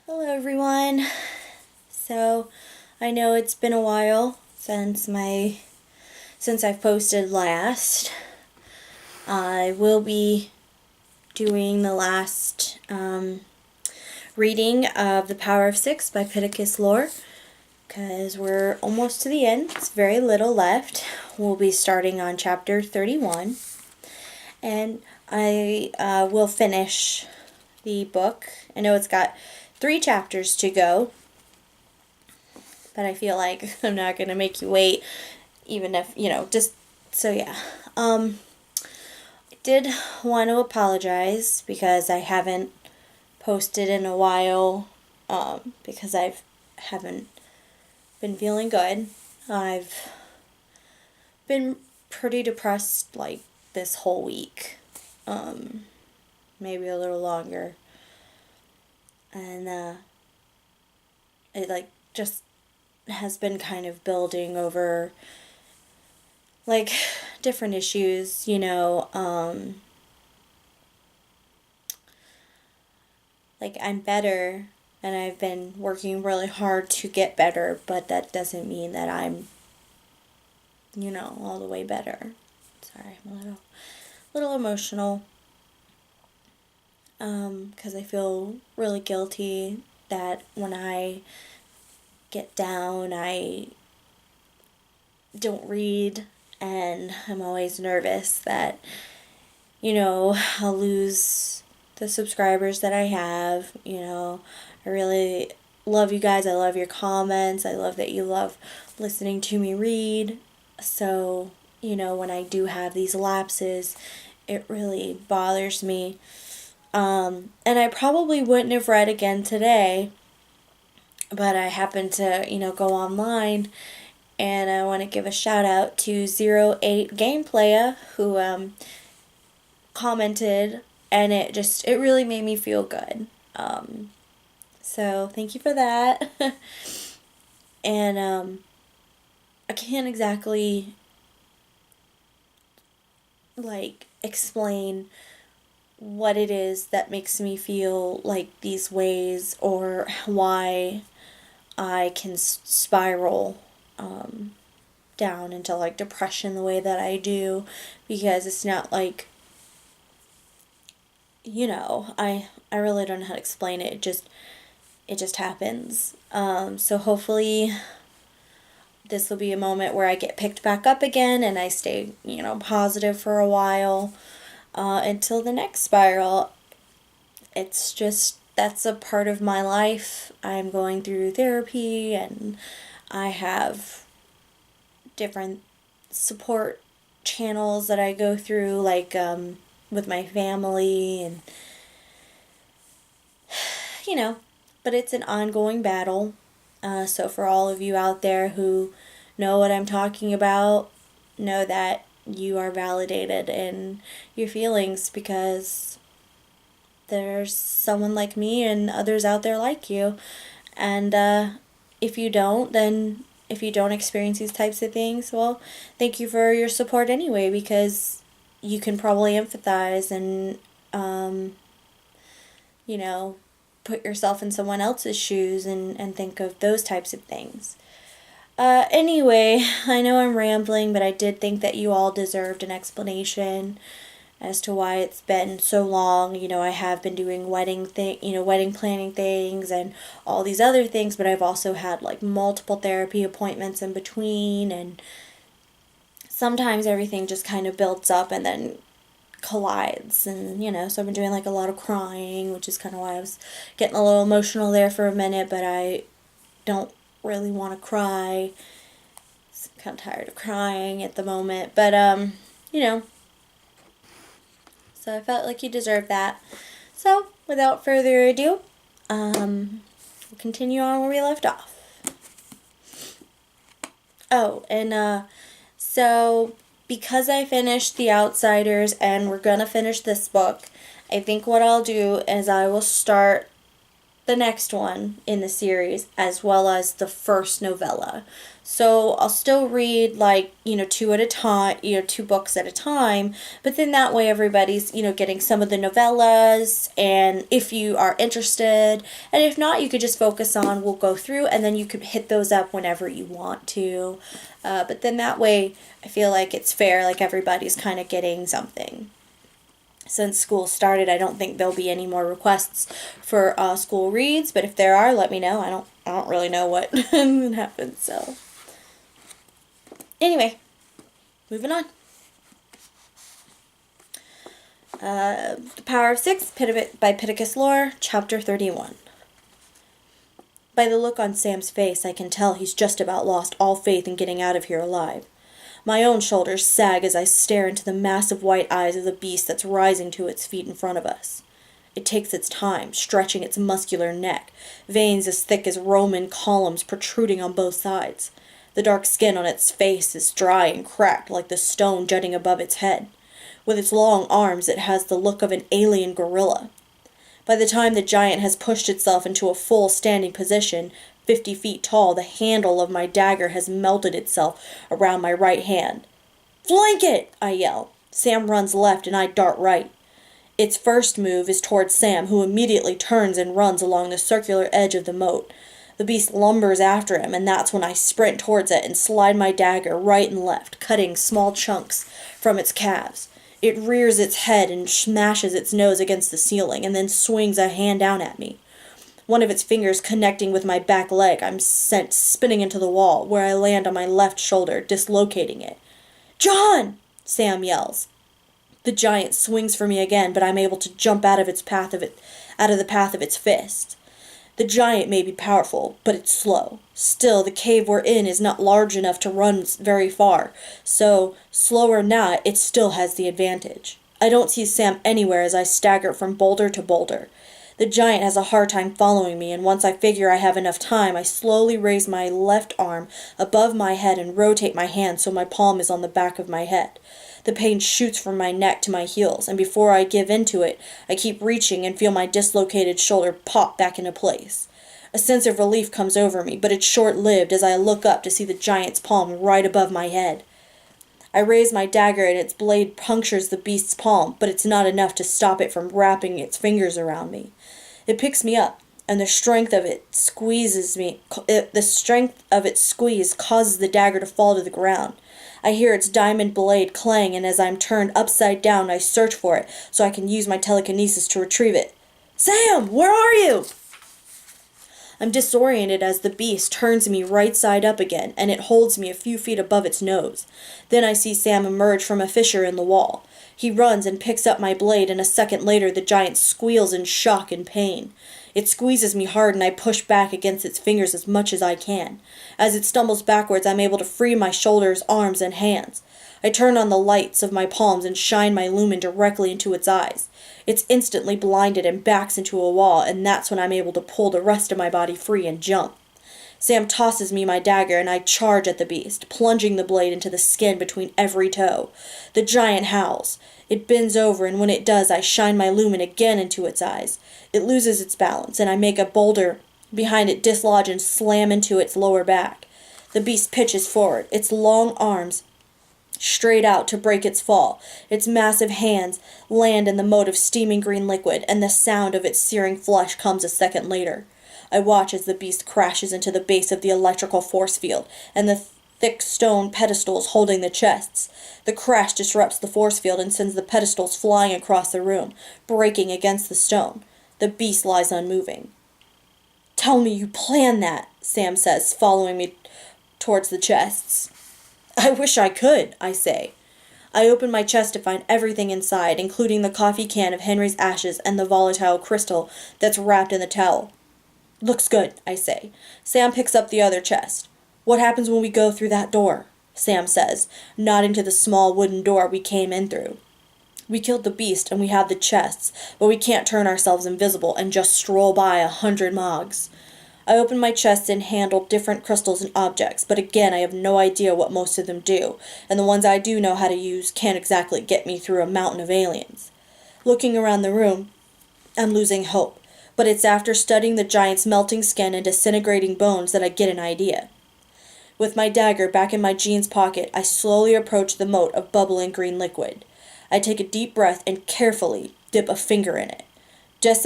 Hello everyone. So I know it's been a while since I've posted last. I will be doing the last reading of The Power of Six by Pittacus Lore because we're almost to the end. It's very little left. We'll be starting on chapter 31, and I will finish the book. I know it's got 3 chapters to go, but I feel like I'm not going to make you wait, even if, just so yeah. I did want to apologize because I haven't posted in a while, because I haven't been feeling good. I've been pretty depressed like this whole week, maybe a little longer, and it like just has been kind of building over like different issues, like I'm better and I've been working really hard to get better, but that doesn't mean that I'm, all the way better. Sorry, I'm a little emotional, because I feel really guilty that when I get down, I don't read, and I'm always nervous that, I'll lose the subscribers that I have. I really love you guys. I love your comments. I love that you love listening to me read. So, when I do have these lapses, it really bothers me. And I probably wouldn't have read again today, but I happened to, go online, and I want to give a shout out to 08 Gameplaya, who commented, and it really made me feel good. So thank you for that. And I can't exactly like explain what it is that makes me feel like these ways, or why I can spiral down into like depression the way that I do, because it's not like, I really don't know how to explain it. It just happens. So hopefully this will be a moment where I get picked back up again and I stay, positive for a while, until the next spiral. It's just, that's a part of my life. I'm going through therapy, and I have different support channels that I go through, like with my family, and but it's an ongoing battle. So for all of you out there who know what I'm talking about, know that you are validated in your feelings, because there's someone like me and others out there like you. And if you don't, then if you don't experience these types of things, well, thank you for your support anyway, because you can probably empathize and, you know, put yourself in someone else's shoes, and think of those types of things. Anyway, I know I'm rambling, but I did think that you all deserved an explanation as to why it's been so long. I have been doing wedding planning things and all these other things, but I've also had like multiple therapy appointments in between, and sometimes everything just kind of builds up and then collides, and so I've been doing like a lot of crying, which is kind of why I was getting a little emotional there for a minute, but I don't really want to cry. I'm kind of tired of crying at the moment, but so I felt like you deserved that. So without further ado, we'll continue on where we left off. Oh, and so because I finished The Outsiders and we're gonna finish this book, I think what I'll do is I will start the next one in the series as well as the first novella. So I'll still read like, two at a time, two books at a time, but then that way everybody's, getting some of the novellas, and if you are interested, and if not, you could just focus on, we'll go through and then you could hit those up whenever you want to. But then that way I feel like it's fair, like everybody's kind of getting something. Since school started, I don't think there'll be any more requests for school reads, but if there are, let me know. I don't really know what happens. So anyway, moving on. The Power of Six by Pittacus Lore, Chapter 31. By the look on Sam's face, I can tell he's just about lost all faith in getting out of here alive. My own shoulders sag as I stare into the massive white eyes of the beast that's rising to its feet in front of us. It takes its time, stretching its muscular neck, veins as thick as Roman columns protruding on both sides. The dark skin on its face is dry and cracked like the stone jutting above its head. With its long arms, it has the look of an alien gorilla. By the time the giant has pushed itself into a full standing position, 50 feet tall, the handle of my dagger has melted itself around my right hand. "Flank it!" I yell. Sam runs left and I dart right. Its first move is towards Sam, who immediately turns and runs along the circular edge of the moat. The beast lumbers after him, and that's when I sprint towards it and slide my dagger right and left, cutting small chunks from its calves. It rears its head and smashes its nose against the ceiling, and then swings a hand down at me. One of its fingers connecting with my back leg, I'm sent spinning into the wall, where I land on my left shoulder, dislocating it. "John!" Sam yells. The giant swings for me again, but I'm able to jump out of the path of its fist. The giant may be powerful, but it's slow. Still, the cave we're in is not large enough to run very far, so, slow or not, it still has the advantage. I don't see Sam anywhere as I stagger from boulder to boulder. The giant has a hard time following me, and once I figure I have enough time, I slowly raise my left arm above my head and rotate my hand so my palm is on the back of my head. The pain shoots from my neck to my heels, and before I give in to it, I keep reaching and feel my dislocated shoulder pop back into place. A sense of relief comes over me, but it's short-lived as I look up to see the giant's palm right above my head. I raise my dagger and its blade punctures the beast's palm, but it's not enough to stop it from wrapping its fingers around me. It picks me up, and the strength of its squeeze causes the dagger to fall to the ground. I hear its diamond blade clang, and as I'm turned upside down, I search for it so I can use my telekinesis to retrieve it. "Sam, where are you?" I'm disoriented as the beast turns me right side up again, and it holds me a few feet above its nose. Then I see Sam emerge from a fissure in the wall. He runs and picks up my blade, and a second later the giant squeals in shock and pain. It squeezes me hard, and I push back against its fingers as much as I can. As it stumbles backwards, I'm able to free my shoulders, arms, and hands. I turn on the lights of my palms and shine my lumen directly into its eyes. It's instantly blinded and backs into a wall, and that's when I'm able to pull the rest of my body free and jump. Sam tosses me my dagger, and I charge at the beast, plunging the blade into the skin between every toe. The giant howls. It bends over, and when it does, I shine my lumen again into its eyes. It loses its balance, and I make a boulder behind it dislodge and slam into its lower back. The beast pitches forward, its long arms straight out to break its fall. Its massive hands land in the moat of steaming green liquid, and the sound of its searing flesh comes a second later. I watch as the beast crashes into the base of the electrical force field, and the thick stone pedestals holding the chests. The crash disrupts the force field and sends the pedestals flying across the room, breaking against the stone. The beast lies unmoving. "Tell me you planned that," Sam says, following me towards the chests. "I wish I could," I say. I open my chest to find everything inside, including the coffee can of Henry's ashes and the volatile crystal that's wrapped in the towel. "Looks good," I say. Sam picks up the other chest. "What happens when we go through that door?" Sam says, nodding to the small wooden door we came in through. "We killed the beast and we have the chests, but we can't turn ourselves invisible and just stroll by 100 Mogs." I open my chest and handle different crystals and objects, but again I have no idea what most of them do, and the ones I do know how to use can't exactly get me through a mountain of aliens. Looking around the room, I'm losing hope. but it's after studying the giant's melting skin and disintegrating bones that I get an idea. With my dagger back in my jeans pocket, I slowly approach the moat of bubbling green liquid. I take a deep breath and carefully dip a finger in it. Just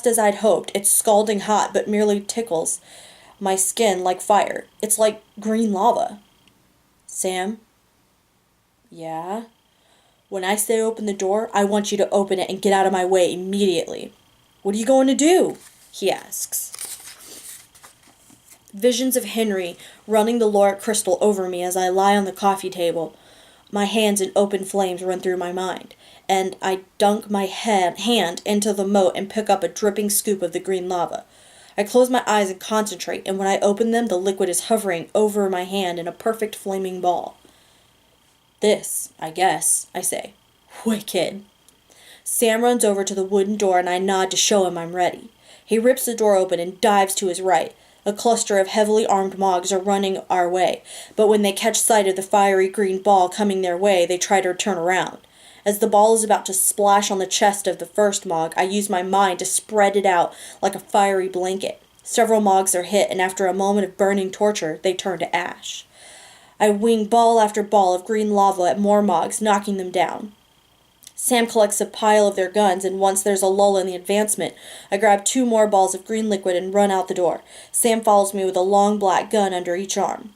as I'd hoped, it's scalding hot but merely tickles my skin like fire. It's like green lava. Sam? Yeah? When I say open the door, I want you to open it and get out of my way immediately. What are you going to do? He asks. Visions of Henry running the lauric crystal over me as I lie on the coffee table. My hands in open flames run through my mind, and I dunk my hand into the moat and pick up a dripping scoop of the green lava. I close my eyes and concentrate, and when I open them, the liquid is hovering over my hand in a perfect flaming ball. This, I guess, I say. Wicked. Sam runs over to the wooden door, and I nod to show him I'm ready. He rips the door open and dives to his right. A cluster of heavily armed Mogs are running our way, but when they catch sight of the fiery green ball coming their way, they try to turn around. As the ball is about to splash on the chest of the first Mog, I use my mind to spread it out like a fiery blanket. Several Mogs are hit, and after a moment of burning torture, they turn to ash. I wing ball after ball of green lava at more Mogs, knocking them down. Sam collects a pile of their guns, and once there's a lull in the advancement, I grab 2 more balls of green liquid and run out the door. Sam follows me with a long black gun under each arm.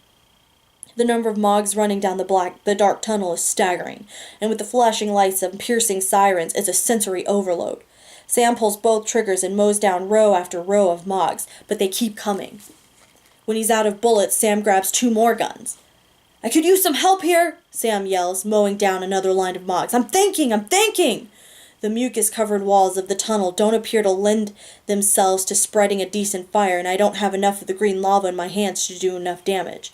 The number of Mogs running down the dark tunnel is staggering, and with the flashing lights and piercing sirens, it's a sensory overload. Sam pulls both triggers and mows down row after row of Mogs, but they keep coming. When he's out of bullets, Sam grabs 2 more guns. I could use some help here, Sam yells, mowing down another line of Mogs. I'm thinking! The mucus-covered walls of the tunnel don't appear to lend themselves to spreading a decent fire, and I don't have enough of the green lava in my hands to do enough damage.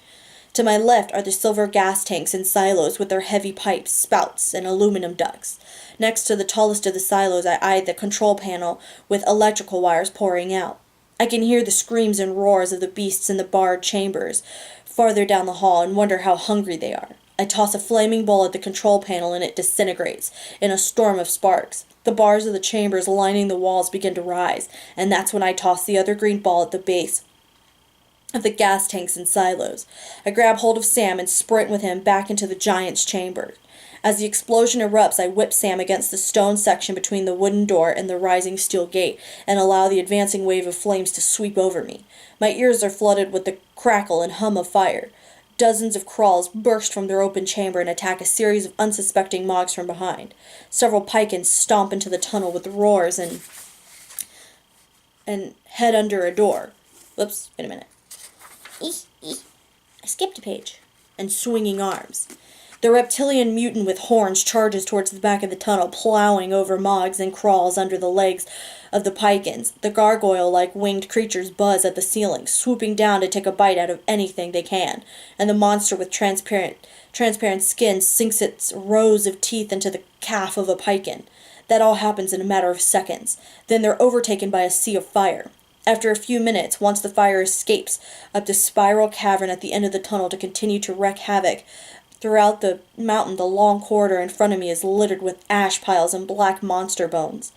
To my left are the silver gas tanks and silos with their heavy pipes, spouts, and aluminum ducts. Next to the tallest of the silos, I eye the control panel with electrical wires pouring out. I can hear the screams and roars of the beasts in the barred chambers farther down the hall and wonder how hungry they are. I toss a flaming bowl at the control panel and it disintegrates in a storm of sparks. The bars of the chambers lining the walls begin to rise, and that's when I toss the other green ball at the base of the gas tanks and silos. I grab hold of Sam and sprint with him back into the giant's chamber. As the explosion erupts, I whip Sam against the stone section between the wooden door and the rising steel gate and allow the advancing wave of flames to sweep over me. My ears are flooded with the crackle and hum of fire. Dozens of crawls burst from their open chamber and attack a series of unsuspecting Mogs from behind. Several Pikins stomp into the tunnel with roars and head under a door. Whoops, wait a minute. I skipped a page. And swinging arms. The reptilian mutant with horns charges towards the back of the tunnel, plowing over Mogs and crawls under the legs of the Pikins. The gargoyle-like winged creatures buzz at the ceiling, swooping down to take a bite out of anything they can, and the monster with transparent skin sinks its rows of teeth into the calf of a Pikin. That all happens in a matter of seconds. Then they're overtaken by a sea of fire. After a few minutes, once the fire escapes up the spiral cavern at the end of the tunnel to continue to wreak havoc throughout the mountain, the long corridor in front of me is littered with ash piles and black monster bones.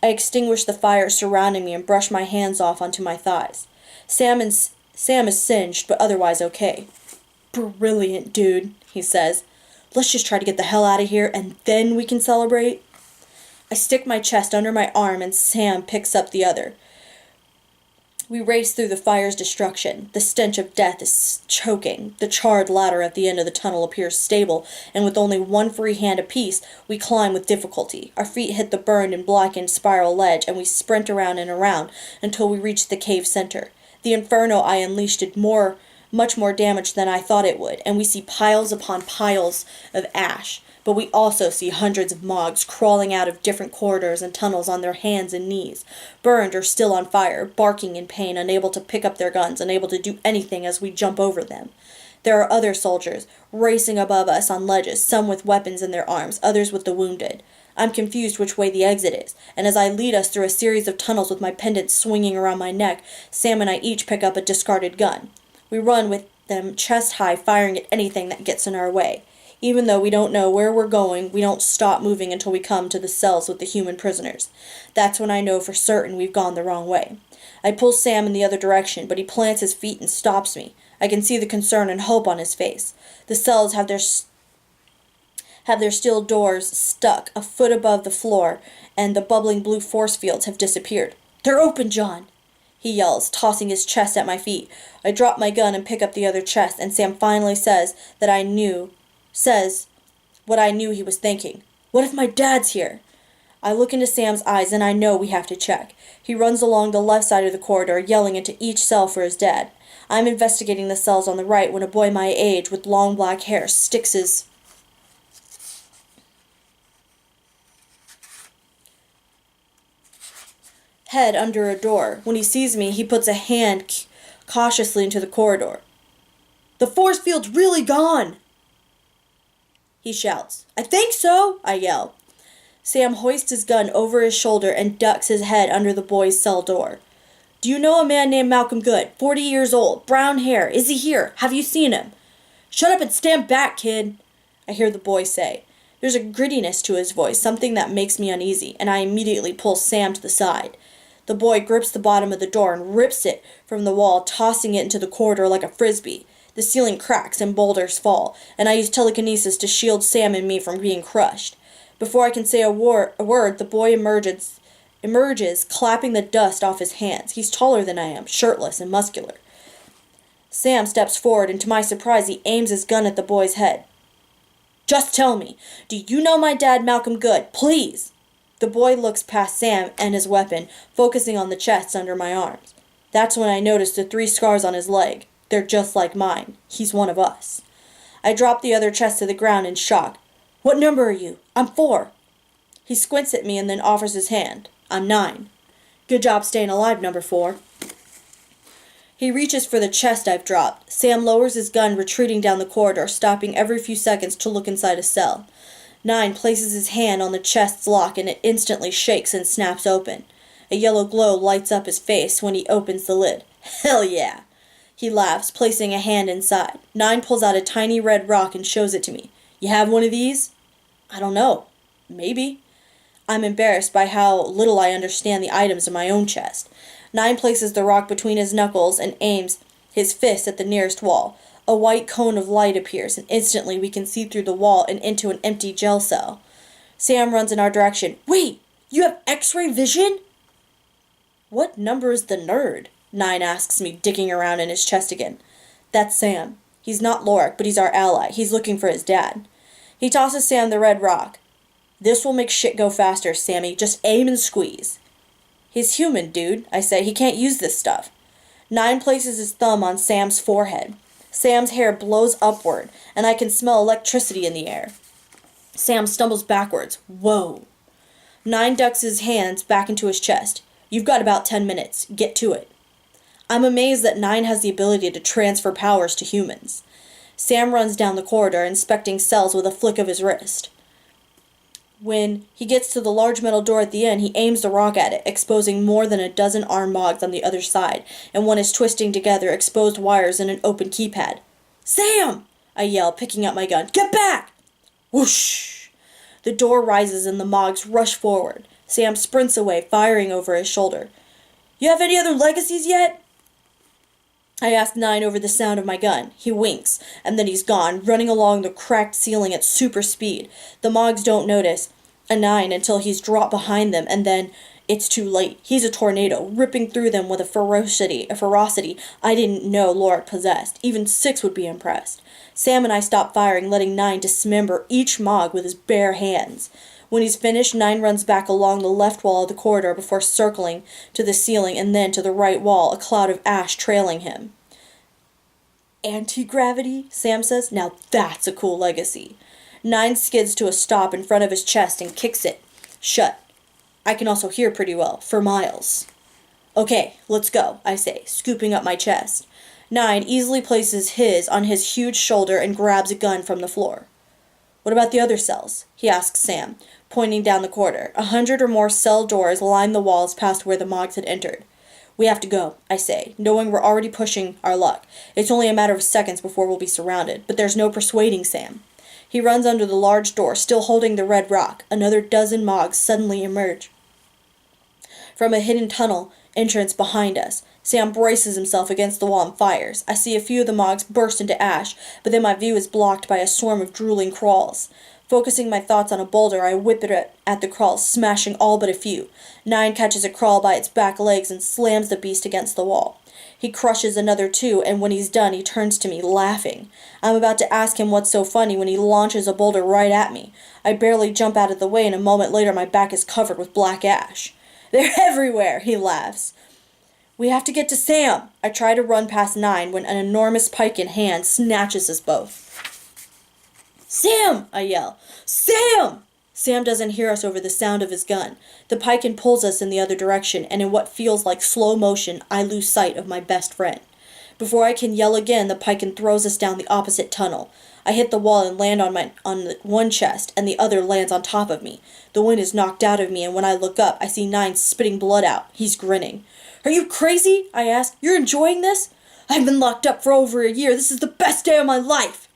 I extinguish the fire surrounding me and brush my hands off onto my thighs. Sam is singed, but otherwise okay. Brilliant, dude, he says. Let's just try to get the hell out of here, and then we can celebrate. I stick my chest under my arm, and Sam picks up the other. We race through the fire's destruction. The stench of death is choking. The charred ladder at the end of the tunnel appears stable, and with only one free hand apiece, we climb with difficulty. Our feet hit the burned and blackened spiral ledge, and we sprint around and around until we reach the cave center. The inferno I unleashed did much more damage than I thought it would, and we see piles upon piles of ash. But we also see hundreds of Mogs crawling out of different corridors and tunnels on their hands and knees, burned or still on fire, barking in pain, unable to pick up their guns, unable to do anything as we jump over them. There are other soldiers, racing above us on ledges, some with weapons in their arms, others with the wounded. I'm confused which way the exit is, and as I lead us through a series of tunnels with my pendant swinging around my neck, Sam and I each pick up a discarded gun. We run with them chest high, firing at anything that gets in our way. Even though we don't know where we're going, we don't stop moving until we come to the cells with the human prisoners. That's when I know for certain we've gone the wrong way. I pull Sam in the other direction, but he plants his feet and stops me. I can see the concern and hope on his face. The cells have their steel doors stuck a foot above the floor, and the bubbling blue force fields have disappeared. "They're open, John!" he yells, tossing his chest at my feet. I drop my gun and pick up the other chest, and Sam finally says what I knew he was thinking. "What if my dad's here?" I look into Sam's eyes, and I know we have to check. He runs along the left side of the corridor, yelling into each cell for his dad. I'm investigating the cells on the right when a boy my age with long black hair sticks his head under a door. When he sees me, he puts a hand cautiously into the corridor. "The force field's really gone!" he shouts. "I think so," I yell. Sam hoists his gun over his shoulder and ducks his head under the boy's cell door. "Do you know a man named Malcolm Good, 40 years old, brown hair? Is he here? Have you seen him?" "Shut up and stand back, kid," I hear the boy say. There's a grittiness to his voice, something that makes me uneasy, and I immediately pull Sam to the side. The boy grips the bottom of the door and rips it from the wall, tossing it into the corridor like a frisbee. The ceiling cracks and boulders fall, and I use telekinesis to shield Sam and me from being crushed. Before I can say a word, the boy emerges, clapping the dust off his hands. He's taller than I am, shirtless and muscular. Sam steps forward, and to my surprise, he aims his gun at the boy's head. "Just tell me, do you know my dad, Malcolm Good? Please!" The boy looks past Sam and his weapon, focusing on the chests under my arms. That's when I notice the 3 scars on his leg. They're just like mine. He's one of us. I drop the other chest to the ground in shock. "What number are you?" "I'm 4. He squints at me and then offers his hand. "I'm 9. "Good job staying alive, number 4. He reaches for the chest I've dropped. Sam lowers his gun, retreating down the corridor, stopping every few seconds to look inside a cell. 9 places his hand on the chest's lock, and it instantly shakes and snaps open. A yellow glow lights up his face when he opens the lid. "Hell yeah!" He laughs, placing a hand inside. 9 pulls out a tiny red rock and shows it to me. "You have one of these?" "I don't know. Maybe." I'm embarrassed by how little I understand the items in my own chest. 9 places the rock between his knuckles and aims his fist at the nearest wall. A white cone of light appears, and instantly we can see through the wall and into an empty jail cell. Sam runs in our direction. "Wait! You have X-ray vision?" "What number is the nerd?" 9 asks me, digging around in his chest again. "That's Sam. He's not Lorik, but he's our ally. He's looking for his dad." He tosses Sam the red rock. "This will make shit go faster, Sammy. Just aim and squeeze." "He's human, dude," I say. "He can't use this stuff." 9 places his thumb on Sam's forehead. Sam's hair blows upward, and I can smell electricity in the air. Sam stumbles backwards. Whoa. 9 ducks his hands back into his chest. "You've got about 10 minutes. Get to it." I'm amazed that 9 has the ability to transfer powers to humans. Sam runs down the corridor, inspecting cells with a flick of his wrist. When he gets to the large metal door at the end, he aims the rock at it, exposing more than a dozen armed Mogs on the other side, and one is twisting together exposed wires and an open keypad. "Sam!" I yell, picking up my gun. "Get back!" Whoosh! The door rises and the Mogs rush forward. Sam sprints away, firing over his shoulder. "You have any other legacies yet?" I ask 9 over the sound of my gun. He winks, and then he's gone, running along the cracked ceiling at super speed. The Mogs don't notice a 9 until he's dropped behind them, and then it's too late. He's a tornado, ripping through them with a ferocity I didn't know Lorik possessed. Even 6 would be impressed. Sam and I stop firing, letting 9 dismember each Mog with his bare hands. When he's finished, 9 runs back along the left wall of the corridor before circling to the ceiling and then to the right wall, a cloud of ash trailing him. "Anti-gravity," Sam says. "Now that's a cool legacy." 9 skids to a stop in front of his chest and kicks it shut. I can also hear pretty well, for miles. "Okay, let's go," I say, scooping up my chest. 9 easily places his on his huge shoulder and grabs a gun from the floor. "What about the other cells?" he asks Sam, pointing down the corridor. 100 or more cell doors line the walls past where the Mogs had entered. "We have to go," I say, knowing we're already pushing our luck. It's only a matter of seconds before we'll be surrounded, but there's no persuading Sam. He runs under the large door, still holding the red rock. Another dozen Mogs suddenly emerge from a hidden tunnel entrance behind us. Sam braces himself against the wall and fires. I see a few of the Mogs burst into ash, but then my view is blocked by a swarm of drooling crawls. Focusing my thoughts on a boulder, I whip it at the crawls, smashing all but a few. 9 catches a crawl by its back legs and slams the beast against the wall. He crushes another 2, and when he's done, he turns to me, laughing. I'm about to ask him what's so funny when he launches a boulder right at me. I barely jump out of the way, and a moment later my back is covered with black ash. "They're everywhere," he laughs. "We have to get to Sam." I try to run past 9 when an enormous pike in hand snatches us both. "Sam!" I yell. "Sam!" Sam doesn't hear us over the sound of his gun. The pike pulls us in the other direction, and in what feels like slow motion, I lose sight of my best friend. Before I can yell again, the pike throws us down the opposite tunnel. I hit the wall and land on one chest, and the other lands on top of me. The wind is knocked out of me, and when I look up, I see 9 spitting blood out. He's grinning. "Are you crazy?" I ask. "You're enjoying this?" "I've been locked up for over a year. This is the best day of my life."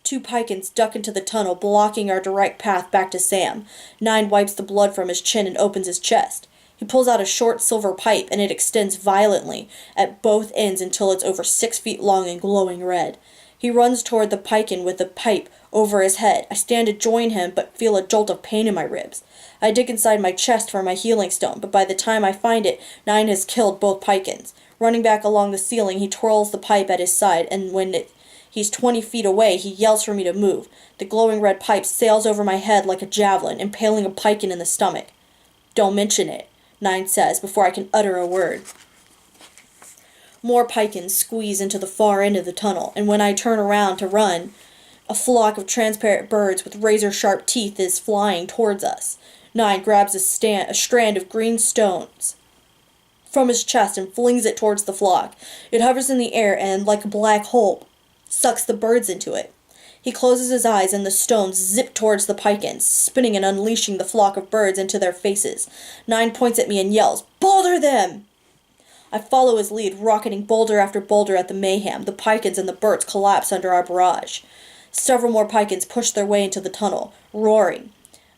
2 pikins duck into the tunnel, blocking our direct path back to Sam. 9 wipes the blood from his chin and opens his chest. He pulls out a short silver pipe, and it extends violently at both ends until it's over 6 feet long and glowing red. He runs toward the pikin with the pipe over his head. I stand to join him, but feel a jolt of pain in my ribs. I dig inside my chest for my healing stone, but by the time I find it, 9 has killed both pikins. Running back along the ceiling, he twirls the pipe at his side, and when he's 20 feet away, he yells for me to move. The glowing red pipe sails over my head like a javelin, impaling a pikin in the stomach. "Don't mention it," 9 says before I can utter a word. More pikins squeeze into the far end of the tunnel, and when I turn around to run, a flock of transparent birds with razor-sharp teeth is flying towards us. 9 grabs a strand of green stones from his chest and flings it towards the flock. It hovers in the air and, like a black hole, sucks the birds into it. He closes his eyes and the stones zip towards the pikins, spinning and unleashing the flock of birds into their faces. 9 points at me and yells, "Boulder them!" I follow his lead, rocketing boulder after boulder at the mayhem. The pikins and the birds collapse under our barrage. Several more pikins push their way into the tunnel, roaring.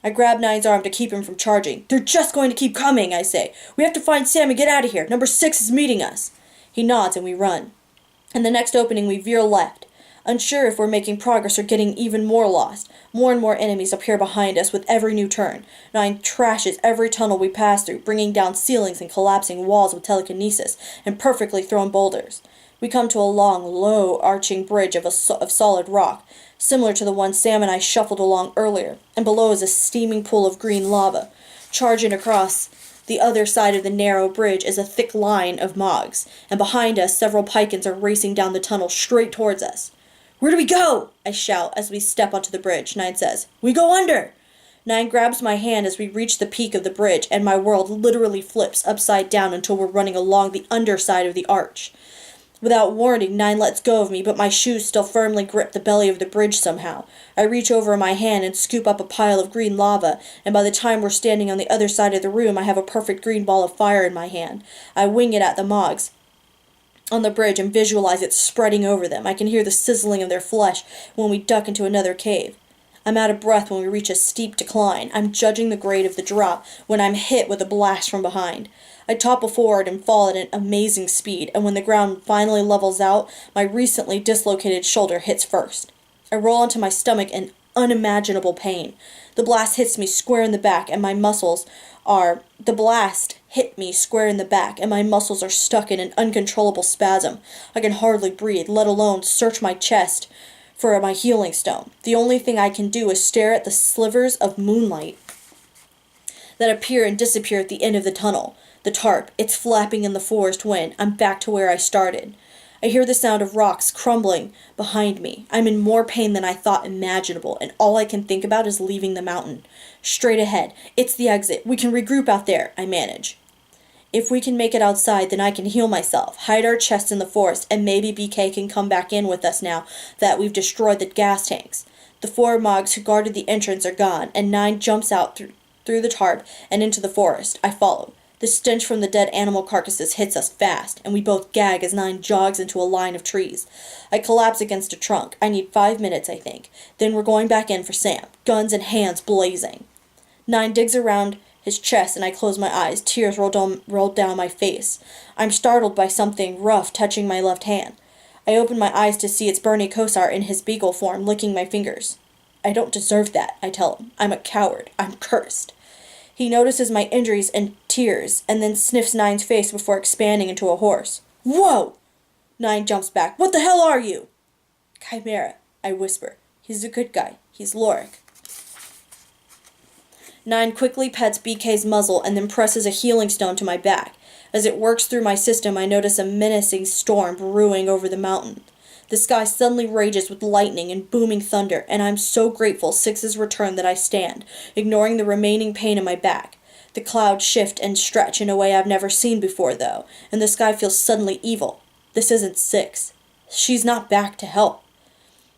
I grab 9's arm to keep him from charging. "They're just going to keep coming," I say. "We have to find Sam and get out of here. Number 6 is meeting us." He nods and we run. In the next opening, we veer left. Unsure if we're making progress or getting even more lost. More and more enemies appear behind us with every new turn. 9 trashes every tunnel we pass through, bringing down ceilings and collapsing walls with telekinesis and perfectly thrown boulders. We come to a long, low, arching bridge of solid rock, similar to the one Sam and I shuffled along earlier, and below is a steaming pool of green lava. Charging across the other side of the narrow bridge is a thick line of Mogs, and behind us several pikins are racing down the tunnel straight towards us. "Where do we go?" I shout as we step onto the bridge. 9 says, "We go under!" 9 grabs my hand as we reach the peak of the bridge, and my world literally flips upside down until we're running along the underside of the arch. Without warning, 9 lets go of me, but my shoes still firmly grip the belly of the bridge somehow. I reach over my hand and scoop up a pile of green lava, and by the time we're standing on the other side of the room, I have a perfect green ball of fire in my hand. I wing it at the Mogs on the bridge and visualize it spreading over them. I can hear the sizzling of their flesh when we duck into another cave. I'm out of breath when we reach a steep decline. I'm judging the grade of the drop when I'm hit with a blast from behind. I topple forward and fall at an amazing speed, and when the ground finally levels out, my recently dislocated shoulder hits first. I roll onto my stomach in unimaginable pain. The blast hits me square in the back, and my muscles are... The blast hit me square in the back, and my muscles are stuck in an uncontrollable spasm. I can hardly breathe, let alone search my chest for my healing stone. The only thing I can do is stare at the slivers of moonlight that appear and disappear at the end of the tunnel. The tarp, it's flapping in the forest wind. I'm back to where I started. I hear the sound of rocks crumbling behind me. I'm in more pain than I thought imaginable, and all I can think about is leaving the mountain. Straight ahead. It's the exit. We can regroup out there, I manage. If we can make it outside, then I can heal myself, hide our chests in the forest, and maybe BK can come back in with us now that we've destroyed the gas tanks. The 4 Mogs who guarded the entrance are gone, and 9 jumps out through the tarp and into the forest. I follow. The stench from the dead animal carcasses hits us fast, and we both gag as Nine jogs into a line of trees. I collapse against a trunk. I need 5 minutes, I think. Then we're going back in for Sam, guns and hands blazing. Nine digs around his chest, and I close my eyes. Tears roll down my face. I'm startled by something rough touching my left hand. I open my eyes to see it's Bernie Kosar in his beagle form, licking my fingers. I don't deserve that, I tell him. I'm a coward. I'm cursed. He notices my injuries and tears, and then sniffs Nine's face before expanding into a horse. Whoa! Nine jumps back. What the hell are you? Chimera, I whisper. He's a good guy. He's Lorik. Nine quickly pets BK's muzzle and then presses a healing stone to my back. As it works through my system, I notice a menacing storm brewing over the mountain. The sky suddenly rages with lightning and booming thunder, and I'm so grateful Six's return that I stand, ignoring the remaining pain in my back. The clouds shift and stretch in a way I've never seen before, though, and the sky feels suddenly evil. This isn't Six. She's not back to help.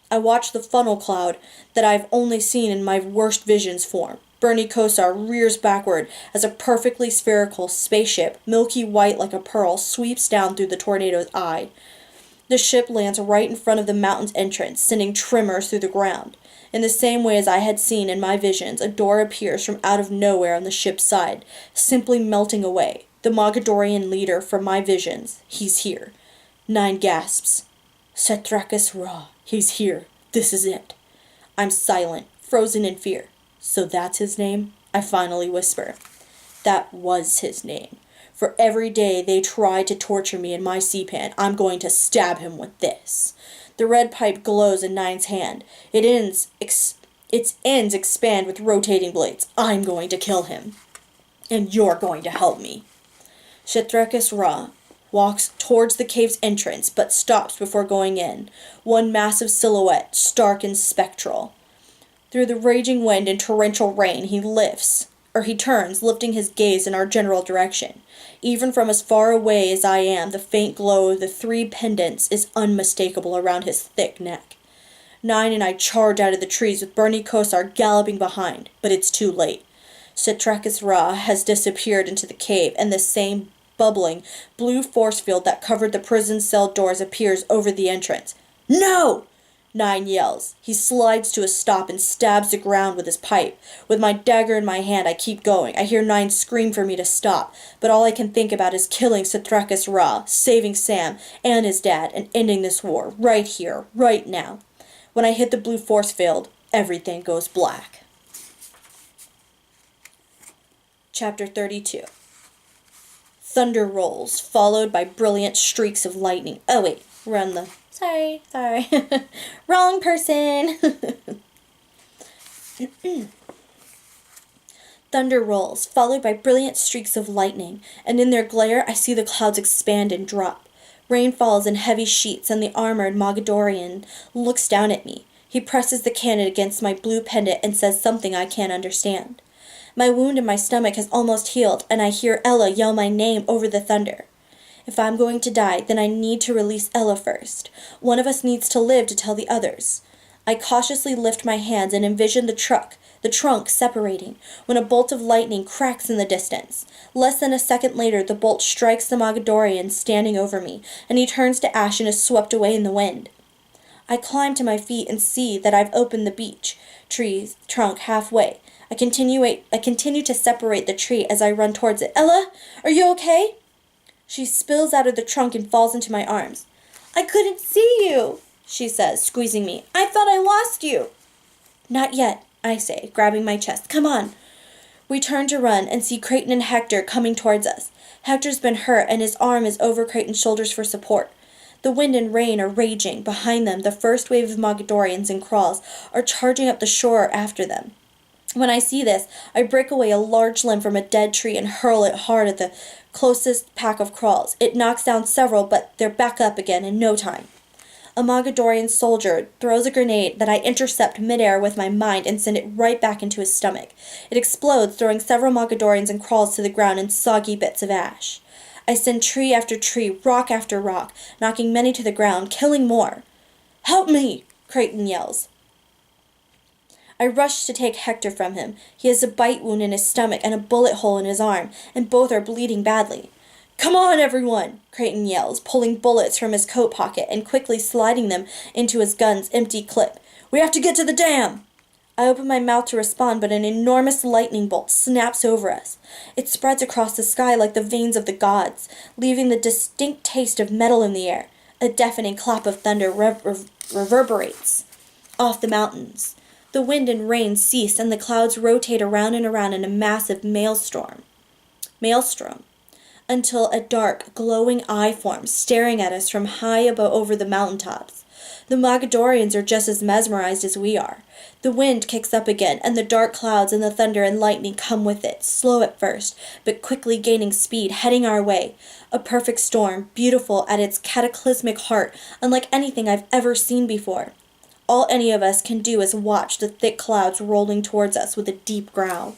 I watch the funnel cloud that I've only seen in my worst visions form. Bernie Kosar rears backward as a perfectly spherical spaceship, milky white like a pearl, sweeps down through the tornado's eye. The ship lands right in front of the mountain's entrance, sending tremors through the ground. In the same way as I had seen in my visions, a door appears from out of nowhere on the ship's side, simply melting away. The Mogadorian leader from my visions. He's here. Nine gasps. Setrakis Ra. He's here. This is it. I'm silent, frozen in fear. So that's his name? I finally whisper. That was his name. For every day they try to torture me in my sea-pan, I'm going to stab him with this. The red pipe glows in Nine's hand. Its ends expand with rotating blades. I'm going to kill him. And you're going to help me. Shetrekis Ra walks towards the cave's entrance, but stops before going in. One massive silhouette, stark and spectral. Through the raging wind and torrential rain, he turns, lifting his gaze in our general direction. Even from as far away as I am, the faint glow of the 3 pendants is unmistakable around his thick neck. Nine and I charge out of the trees with Bernie Kosar galloping behind, but it's too late. Setrakis Ra has disappeared into the cave, and the same bubbling blue force field that covered the prison cell doors appears over the entrance. No! Nine yells. He slides to a stop and stabs the ground with his pipe. With my dagger in my hand, I keep going. I hear Nine scream for me to stop, but all I can think about is killing Setrakis Ra, saving Sam and his dad, and ending this war, right here, right now. When I hit the blue force field, everything goes black. Chapter 32. Thunder rolls, followed by brilliant streaks of lightning. Oh wait, we're on the... Sorry. Wrong person. Thunder rolls, followed by brilliant streaks of lightning, and in their glare I see the clouds expand and drop. Rain falls in heavy sheets, and the armored Mogadorian looks down at me. He presses the cannon against my blue pendant and says something I can't understand. My wound in my stomach has almost healed, and I hear Ella yell my name over the thunder. If I'm going to die, then I need to release Ella first. One of us needs to live to tell the others. I cautiously lift my hands and envision the trunk separating, when a bolt of lightning cracks in the distance. Less than a second later, the bolt strikes the Mogadorian standing over me, and he turns to ash and is swept away in the wind. I climb to my feet and see that I've opened the beech tree's trunk halfway. I continue to separate the tree as I run towards it. Ella, are you okay? She spills out of the trunk and falls into my arms. I couldn't see you, she says, squeezing me. I thought I lost you. Not yet, I say, grabbing my chest. Come on. We turn to run and see Creighton and Hector coming towards us. Hector's been hurt and his arm is over Creighton's shoulders for support. The wind and rain are raging. Behind them, the first wave of Mogadorians and Crawls are charging up the shore after them. When I see this, I break away a large limb from a dead tree and hurl it hard at the closest pack of Crawls. It knocks down several, but they're back up again in no time. A Mogadorian soldier throws a grenade that I intercept midair with my mind and send it right back into his stomach. It explodes, throwing several Mogadorians and Crawls to the ground in soggy bits of ash. I send tree after tree, rock after rock, knocking many to the ground, killing more. Help me! Creighton yells. I rush to take Hector from him. He has a bite wound in his stomach and a bullet hole in his arm, and both are bleeding badly. "Come on, everyone!" Creighton yells, pulling bullets from his coat pocket and quickly sliding them into his gun's empty clip. "We have to get to the dam!" I open my mouth to respond, but an enormous lightning bolt snaps over us. It spreads across the sky like the veins of the gods, leaving the distinct taste of metal in the air. A deafening clap of thunder reverberates off the mountains. The wind and rain cease, and the clouds rotate around and around in a massive maelstrom, until a dark, glowing eye forms staring at us from high above over the mountaintops. The Mogadorians are just as mesmerized as we are. The wind kicks up again, and the dark clouds and the thunder and lightning come with it, slow at first, but quickly gaining speed, heading our way. A perfect storm, beautiful at its cataclysmic heart, unlike anything I've ever seen before. All any of us can do is watch the thick clouds rolling towards us with a deep growl.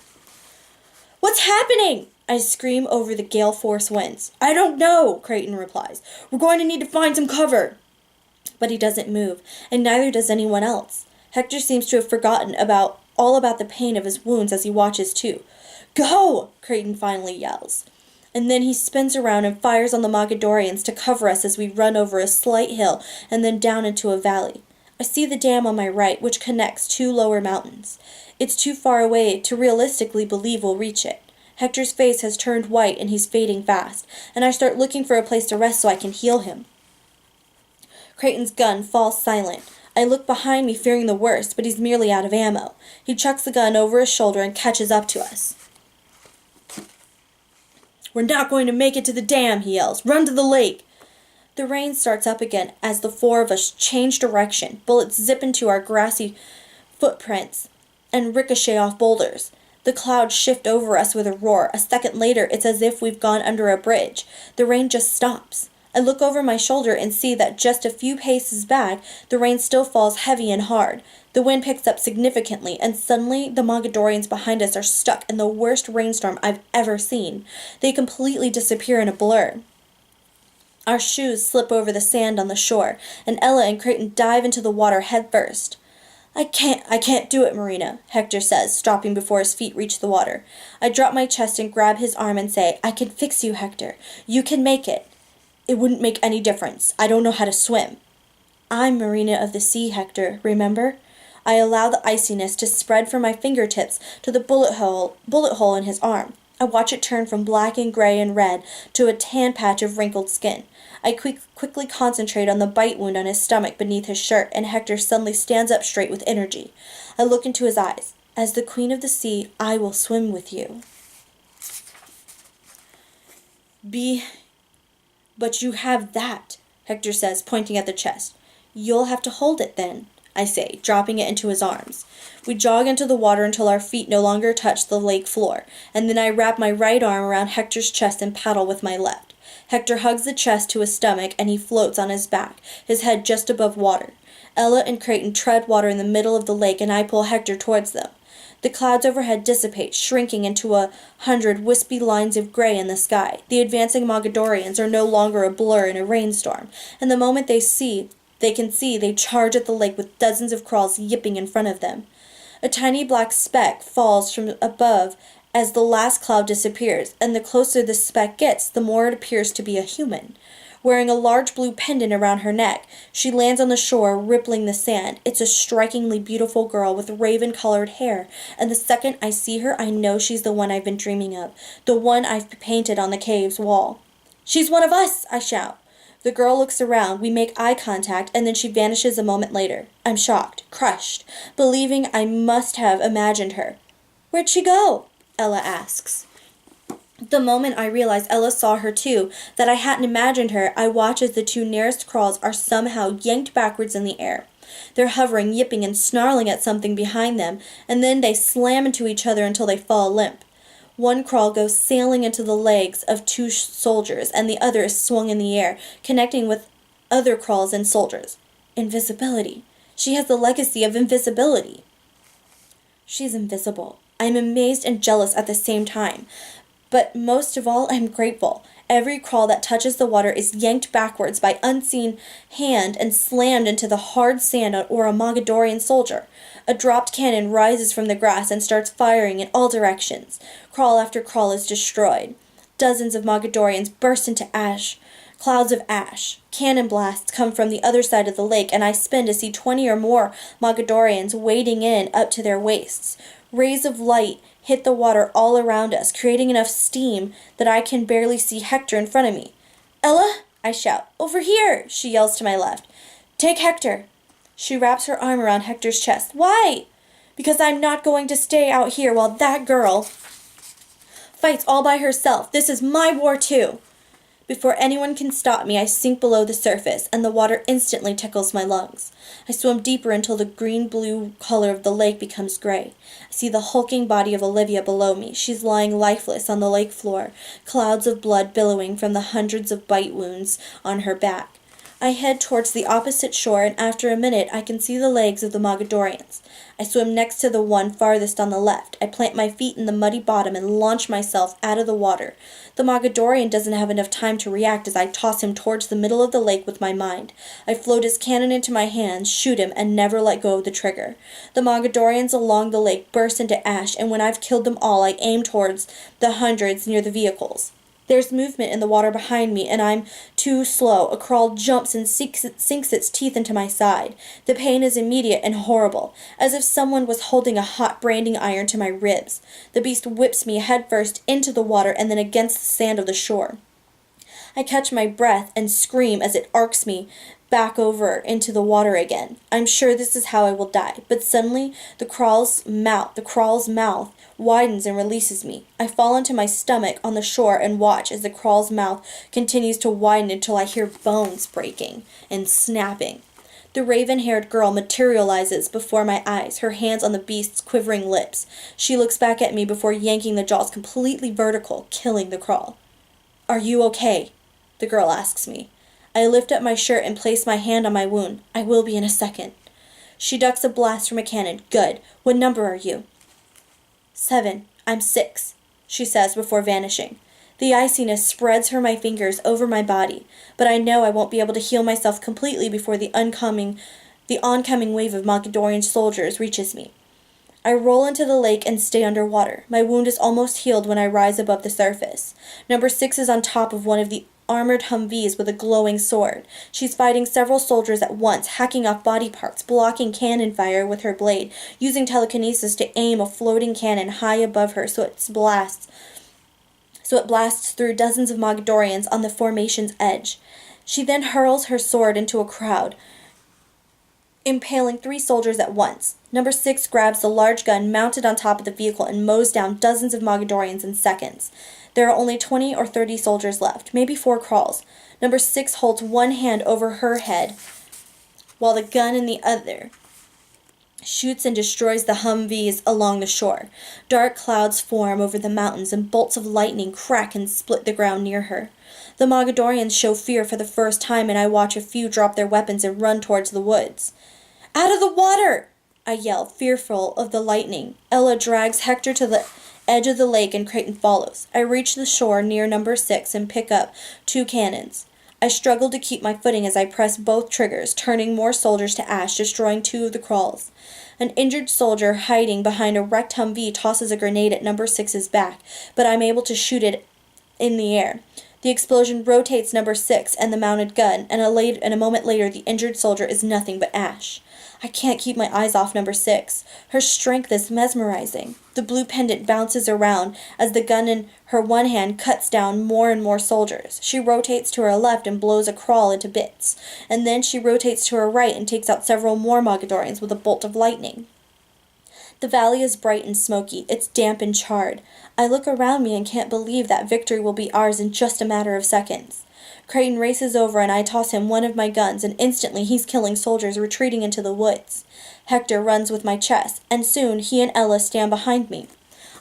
"What's happening?" I scream over the gale force winds. "I don't know," Creighton replies. "We're going to need to find some cover." But he doesn't move, and neither does anyone else. Hector seems to have forgotten all about the pain of his wounds as he watches too. "Go!" Creighton finally yells. And then he spins around and fires on the Mogadorians to cover us as we run over a slight hill and then down into a valley. I see the dam on my right, which connects two lower mountains. It's too far away to realistically believe we'll reach it. Hector's face has turned white and he's fading fast, and I start looking for a place to rest so I can heal him. Creighton's gun falls silent. I look behind me fearing the worst, but he's merely out of ammo. He chucks the gun over his shoulder and catches up to us. "We're not going to make it to the dam," he yells. "Run to the lake." The rain starts up again as the four of us change direction. Bullets zip into our grassy footprints and ricochet off boulders. The clouds shift over us with a roar. A second later, it's as if we've gone under a bridge. The rain just stops. I look over my shoulder and see that just a few paces back, the rain still falls heavy and hard. The wind picks up significantly, and suddenly the Mogadorians behind us are stuck in the worst rainstorm I've ever seen. They completely disappear in a blur. Our shoes slip over the sand on the shore, and Ella and Creighton dive into the water head first. I can't do it, Marina," Hector says, stopping before his feet reach the water. I drop my chest and grab his arm and say, "I can fix you, Hector. You can make it." "It wouldn't make any difference. I don't know how to swim." "I'm Marina of the Sea, Hector, remember?" I allow the iciness to spread from my fingertips to the bullet hole in his arm. I watch it turn from black and gray and red to a tan patch of wrinkled skin. I quickly concentrate on the bite wound on his stomach beneath his shirt, and Hector suddenly stands up straight with energy. I look into his eyes. "As the Queen of the Sea, I will swim with you." But you have that," Hector says, pointing at the chest. "You'll have to hold it then," I say, dropping it into his arms. We jog into the water until our feet no longer touch the lake floor, and then I wrap my right arm around Hector's chest and paddle with my left. Hector hugs the chest to his stomach, and he floats on his back, his head just above water. Ella and Creighton tread water in the middle of the lake, and I pull Hector towards them. The clouds overhead dissipate, shrinking into 100 wispy lines of gray in the sky. The advancing Mogadorians are no longer a blur in a rainstorm, and the moment they charge at the lake with dozens of crawls yipping in front of them. A tiny black speck falls from above as the last cloud disappears, and the closer the speck gets, the more it appears to be a human. Wearing a large blue pendant around her neck, she lands on the shore, rippling the sand. It's a strikingly beautiful girl with raven-colored hair, and the second I see her, I know she's the one I've been dreaming of, the one I've painted on the cave's wall. "She's one of us!" I shout. The girl looks around, we make eye contact, and then she vanishes a moment later. I'm shocked, crushed, believing I must have imagined her. "Where'd she go?" Ella asks. The moment I realize Ella saw her too, that I hadn't imagined her, I watch as the two nearest crawls are somehow yanked backwards in the air. They're hovering, yipping, and snarling at something behind them, and then they slam into each other until they fall limp. One crawl goes sailing into the legs of two soldiers, and the other is swung in the air, connecting with other crawls and soldiers. Invisibility. She has the legacy of invisibility. She's invisible. I'm amazed and jealous at the same time. But most of all, I'm grateful. Every crawl that touches the water is yanked backwards by unseen hand and slammed into the hard sand or a Mogadorian soldier. A dropped cannon rises from the grass and starts firing in all directions. Crawl after crawl is destroyed. Dozens of Mogadorians burst into ash. Clouds of ash. Cannon blasts come from the other side of the lake, and I spin to see 20 or more Mogadorians wading in up to their waists. Rays of light hit the water all around us, creating enough steam that I can barely see Hector in front of me. "Ella!" I shout. "Over here!" she yells to my left. "Take Hector!" She wraps her arm around Hector's chest. "Why?" "Because I'm not going to stay out here while that girl fights all by herself. This is my war too." Before anyone can stop me, I sink below the surface, and the water instantly tickles my lungs. I swim deeper until the green-blue color of the lake becomes gray. I see the hulking body of Olivia below me. She's lying lifeless on the lake floor, clouds of blood billowing from the hundreds of bite wounds on her back. I head towards the opposite shore, and after a minute I can see the legs of the Mogadorians. I swim next to the one farthest on the left. I plant my feet in the muddy bottom and launch myself out of the water. The Mogadorian doesn't have enough time to react as I toss him towards the middle of the lake with my mind. I float his cannon into my hands, shoot him, and never let go of the trigger. The Mogadorians along the lake burst into ash, and when I've killed them all, I aim towards the hundreds near the vehicles. There's movement in the water behind me, and I'm too slow. A crawl jumps and sinks its teeth into my side. The pain is immediate and horrible, as if someone was holding a hot branding iron to my ribs. The beast whips me headfirst into the water and then against the sand of the shore. I catch my breath and scream as it arcs me back over into the water again. I'm sure this is how I will die, but suddenly the crawl's mouth widens and releases me. I fall into my stomach on the shore and watch as the crawl's mouth continues to widen until I hear bones breaking and snapping. The raven-haired girl materializes before my eyes, her hands on the beast's quivering lips. She looks back at me before yanking the jaws completely vertical, killing the crawl. "Are you okay?" the girl asks me. I lift up my shirt and place my hand on my wound. "I will be in a second." She ducks a blast from a cannon. "Good. What number are you?" "7. I'm 6, she says before vanishing. The iciness spreads from my fingers over my body, but I know I won't be able to heal myself completely before the oncoming wave of Mogadorian soldiers reaches me. I roll into the lake and stay underwater. My wound is almost healed when I rise above the surface. Number 6 is on top of one of the armored Humvees with a glowing sword. She's fighting several soldiers at once, hacking off body parts, blocking cannon fire with her blade, using telekinesis to aim a floating cannon high above her so it blasts through dozens of Mogadorians on the formation's edge. She then hurls her sword into a crowd, impaling 3 soldiers at once. Number 6 grabs the large gun mounted on top of the vehicle and mows down dozens of Mogadorians in seconds. There are only 20 or 30 soldiers left, maybe 4 crawls. Number 6 holds one hand over her head, while the gun in the other shoots and destroys the Humvees along the shore. Dark clouds form over the mountains, and bolts of lightning crack and split the ground near her. The Mogadorians show fear for the first time, and I watch a few drop their weapons and run towards the woods. "Out of the water!" I yell, fearful of the lightning. Ella drags Hector to the edge of the lake, and Creighton follows. I reach the shore near number 6 and pick up 2 cannons. I struggle to keep my footing as I press both triggers, turning more soldiers to ash, destroying 2 of the crawls. An injured soldier hiding behind a wrecked Humvee tosses a grenade at number 6's back, but I'm able to shoot it in the air. The explosion rotates number 6 and the mounted gun, and a moment later the injured soldier is nothing but ash. I can't keep my eyes off number 6. Her strength is mesmerizing. The blue pendant bounces around as the gun in her one hand cuts down more and more soldiers. She rotates to her left and blows a crawl into bits, and then she rotates to her right and takes out several more Mogadorians with a bolt of lightning. The valley is bright and smoky. It's damp and charred. I look around me and can't believe that victory will be ours in just a matter of seconds. Creighton races over and I toss him one of my guns, and instantly he's killing soldiers retreating into the woods. Hector runs with my chest, and soon he and Ella stand behind me.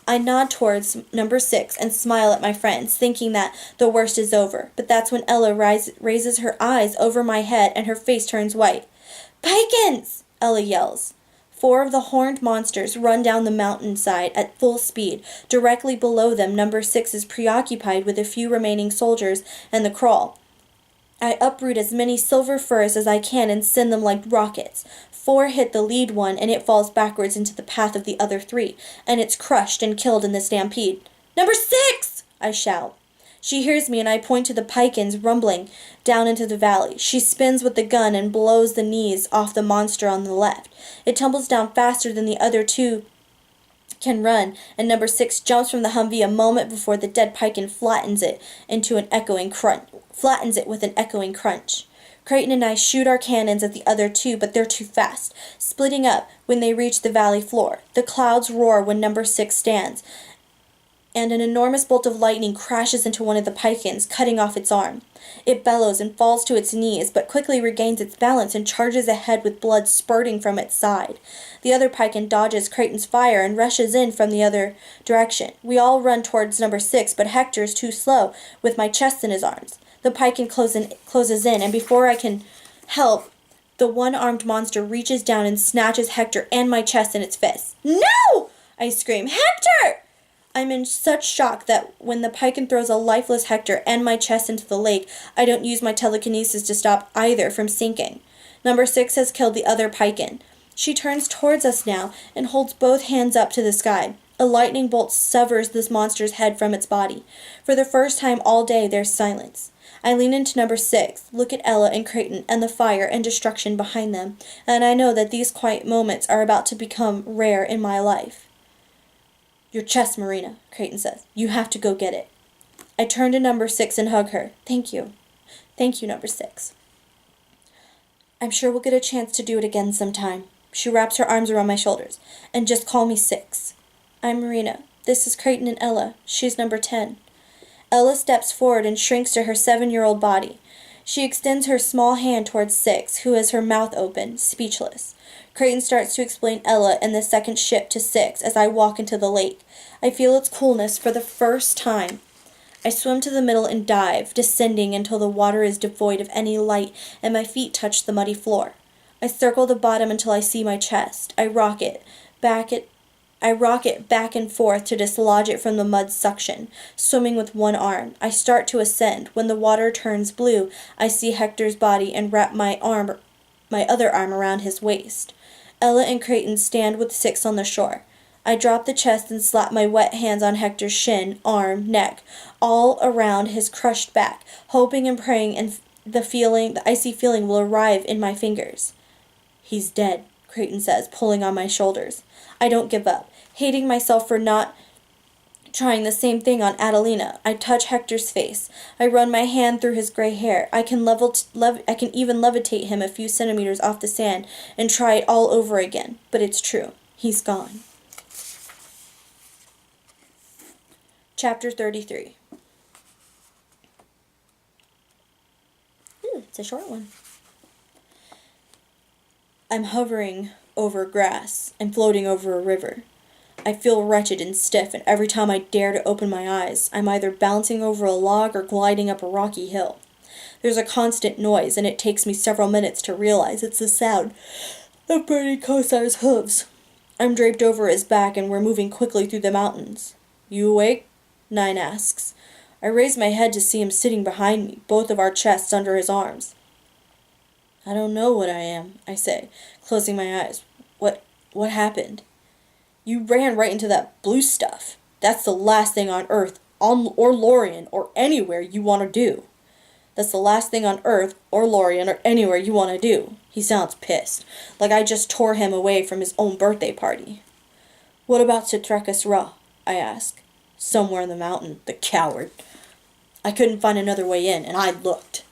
I nod towards number 6 and smile at my friends, thinking that the worst is over, but that's when Ella raises her eyes over my head and her face turns white. "Pikins!" Ella yells. 4 of the horned monsters run down the mountainside at full speed. Directly below them, number 6 is preoccupied with a few remaining soldiers and the crawl. I uproot as many silver firs as I can and send them like rockets. 4 hit the lead one, and it falls backwards into the path of the other 3, and it's crushed and killed in the stampede. "Number 6!" I shout. She hears me, and I point to the pikins rumbling down into the valley. She spins with the gun and blows the knees off the monster on the left. It tumbles down faster than the other 2 can run, and number 6 jumps from the Humvee a moment before the dead pikin flattens it with an echoing crunch. Creighton and I shoot our cannons at the other 2, but they're too fast, splitting up when they reach the valley floor. The clouds roar when number 6 stands, and an enormous bolt of lightning crashes into one of the pikins, cutting off its arm. It bellows and falls to its knees, but quickly regains its balance and charges ahead with blood spurting from its side. The other pikin dodges Creighton's fire and rushes in from the other direction. We all run towards number 6, but Hector's too slow, with my chest in his arms. The pikin closes in, and before I can help, the one-armed monster reaches down and snatches Hector and my chest in its fists. "No!" I scream. "Hector!" I'm in such shock that when the pikin throws a lifeless Hector and my chest into the lake, I don't use my telekinesis to stop either from sinking. Number 6 has killed the other pikin. She turns towards us now and holds both hands up to the sky. A lightning bolt severs this monster's head from its body. For the first time all day, there's silence. I lean into number 6, look at Ella and Creighton and the fire and destruction behind them, and I know that these quiet moments are about to become rare in my life. "Your chest, Marina," Creighton says. "You have to go get it." I turn to number 6 and hug her. "Thank you. Thank you, number 6. I'm sure we'll get a chance to do it again sometime." She wraps her arms around my shoulders. "And just call me 6. I'm Marina. This is Creighton and Ella. She's number 10. Ella steps forward and shrinks to her 7-year-old body. She extends her small hand towards 6, who has her mouth open, speechless. Creighton starts to explain Ella and the second ship to 6 as I walk into the lake. I feel its coolness for the first time. I swim to the middle and dive, descending until the water is devoid of any light and my feet touch the muddy floor. I circle the bottom until I see my chest. I rock it back and forth to dislodge it from the mud suction, swimming with one arm. I start to ascend. When the water turns blue, I see Hector's body and wrap my other arm around his waist. Ella and Creighton stand with 6 on the shore. I drop the chest and slap my wet hands on Hector's shin, arm, neck, all around his crushed back, hoping and praying and the icy feeling will arrive in my fingers. "He's dead," Creighton says, pulling on my shoulders. I don't give up, hating myself for not trying the same thing on Adelina. I touch Hector's face. I run my hand through his gray hair. I can even levitate him a few centimeters off the sand and try it all over again. But it's true. He's gone. Chapter 33. It's a short one. I'm hovering over grass and floating over a river. I feel wretched and stiff, and every time I dare to open my eyes, I'm either bouncing over a log or gliding up a rocky hill. There's a constant noise, and it takes me several minutes to realize it's the sound of Bernie Kosar's hooves. I'm draped over his back, and we're moving quickly through the mountains. "You awake?" 9 asks. I raise my head to see him sitting behind me, both of our chests under his arms. "I don't know what I am," I say, closing my eyes. What happened?" "You ran right into that blue stuff. That's the last thing on Earth, or Lorien, or anywhere you want to do." "That's the last thing on Earth, or Lorien, or anywhere you want to do." He sounds pissed, like I just tore him away from his own birthday party. "What about Citrekus Ra?" I ask. "Somewhere in the mountain, the coward. I couldn't find another way in, and I looked."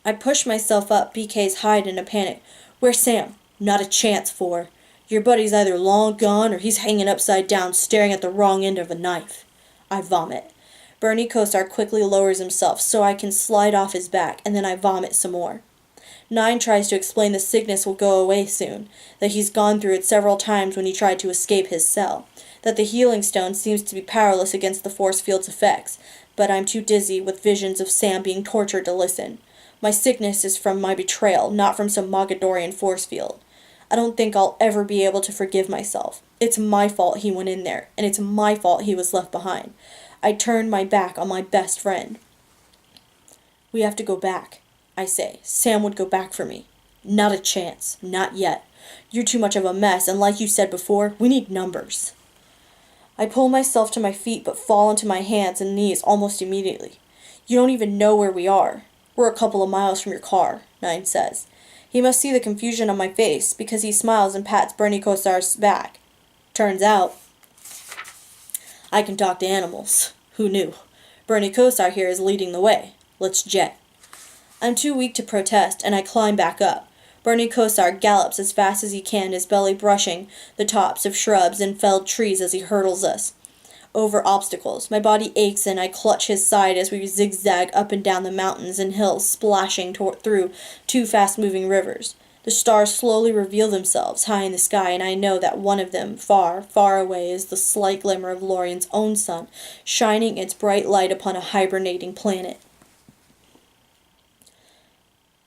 I push myself up BK's hide in a panic. "Where's Sam?" "Not a chance, for. Your buddy's either long gone or he's hanging upside down staring at the wrong end of a knife." I vomit. Bernie Kosar quickly lowers himself so I can slide off his back, and then I vomit some more. 9 tries to explain the sickness will go away soon, that he's gone through it several times when he tried to escape his cell, that the healing stone seems to be powerless against the force field's effects, but I'm too dizzy with visions of Sam being tortured to listen. My sickness is from my betrayal, not from some Mogadorian force field. I don't think I'll ever be able to forgive myself. It's my fault he went in there, and it's my fault he was left behind. I turned my back on my best friend. We have to go back, I say. Sam would go back for me. Not a chance. Not yet. You're too much of a mess, and like you said before, we need numbers. I pull myself to my feet but fall into my hands and knees almost immediately. You don't even know where we are. We're a couple of miles from your car, Nine says. He must see the confusion on my face because he smiles and pats Bernie Kosar's back. Turns out, I can talk to animals. Who knew? Bernie Kosar here is leading the way. Let's jet. I'm too weak to protest, and I climb back up. Bernie Kosar gallops as fast as he can, his belly brushing the tops of shrubs and felled trees as he hurdles us over obstacles. My body aches, and I clutch his side as we zigzag up and down the mountains and hills, splashing through two fast-moving rivers. The stars slowly reveal themselves high in the sky, and I know that one of them, far, far away, is the slight glimmer of Lorien's own sun, shining its bright light upon a hibernating planet.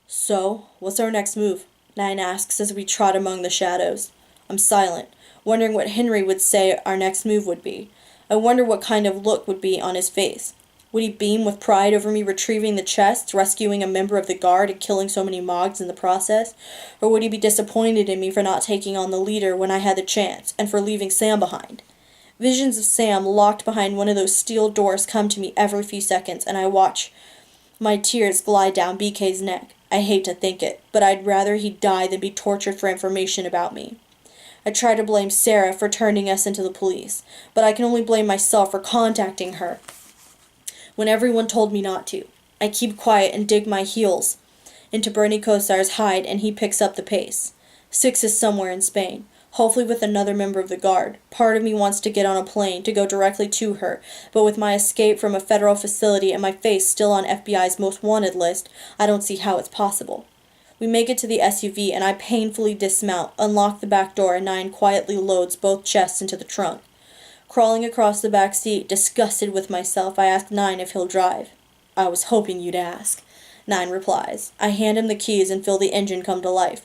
So, what's our next move? Nine asks as we trot among the shadows. I'm silent, wondering what Henry would say our next move would be. I wonder what kind of look would be on his face. Would he beam with pride over me retrieving the chests, rescuing a member of the guard, and killing so many Mogs in the process? Or would he be disappointed in me for not taking on the leader when I had the chance, and for leaving Sam behind? Visions of Sam locked behind one of those steel doors come to me every few seconds, and I watch my tears glide down BK's neck. I hate to think it, but I'd rather he die than be tortured for information about me. I try to blame Sarah for turning us into the police, but I can only blame myself for contacting her when everyone told me not to. I keep quiet and dig my heels into Bernie Kosar's hide, and he picks up the pace. Six is somewhere in Spain, hopefully with another member of the guard. Part of me wants to get on a plane to go directly to her, but with my escape from a federal facility and my face still on FBI's most wanted list, I don't see how it's possible. We make it to the SUV, and I painfully dismount, unlock the back door, and Nine quietly loads both chests into the trunk. Crawling across the back seat, disgusted with myself, I ask Nine if he'll drive. I was hoping you'd ask, Nine replies. I hand him the keys and feel the engine come to life.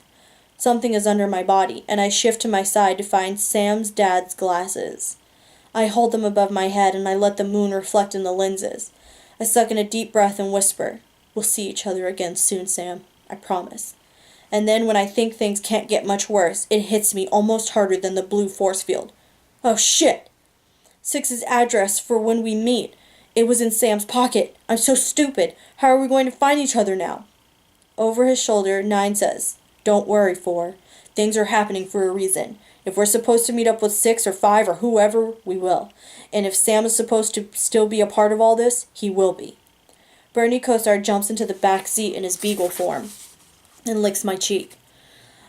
Something is under my body, and I shift to my side to find Sam's dad's glasses. I hold them above my head, and I let the moon reflect in the lenses. I suck in a deep breath and whisper, We'll see each other again soon, Sam. I promise. And then when I think things can't get much worse, it hits me almost harder than the blue force field. Oh, shit! Six's address for when we meet. It was in Sam's pocket. I'm so stupid. How are we going to find each other now? Over his shoulder, Nine says, Don't worry, Four. Things are happening for a reason. If we're supposed to meet up with 6 or 5 or whoever, we will. And if Sam is supposed to still be a part of all this, he will be. Bernie Kosar jumps into the back seat in his beagle form and licks my cheek.